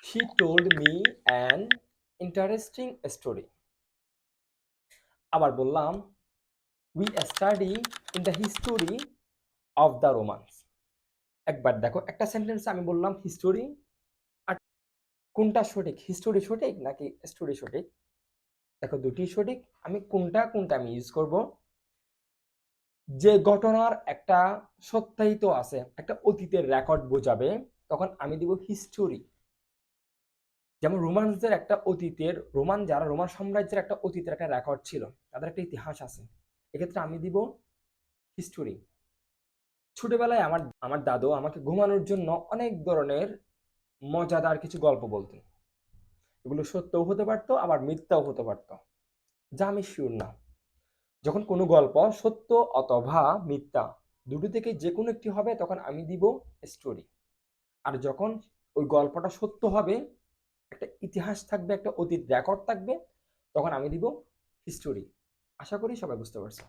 She told me an interesting story. আবার বললাম, we study in the history of the Romans. একবার দেখো, একটা সেন্টেন্সে আমি বললাম হিস্টোরি, আর কোনটা সঠিক, হিস্টোরি সঠিক নাকি স্টোরি সঠিক? দেখো দুটি সঠিক। আমি কোনটা কোনটা আমি ইউজ করব, যে ঘটনার একটা সত্যায়িত আছে, একটা অতীতের রেকর্ড বোঝাবে, তখন আমি দিব হিস্টোরি। যেমন রোমানদের একটা অতীতের, রোমান সাম্রাজ্যের একটা অতীতের একটা রেকর্ড ছিল, তাদের একটা ইতিহাস আছে, এক্ষেত্রে আমি দিব হিস্টোরি। ছোটবেলায় আমার আমার দাদু আমাকে ঘুমানোর জন্য অনেক ধরনের মজাদার কিছু গল্প বলতেন। এগুলো সত্যও হতে পারতো, আবার মিথ্যাও হতে পারতো, যা আমি শিওর না। যখন কোনো গল্প সত্য অথবা মিথ্যা দুটো থেকে যে কোনো একটি হবে, তখন আমি দিব স্টোরি। আর যখন ওই গল্পটা সত্য হবে, একটা ইতিহাস থাকবে, একটা অতীত রেকর্ড থাকবে, তখন আমি দিব হিস্টোরি। আশা করি সবাই বুঝতে পারছো।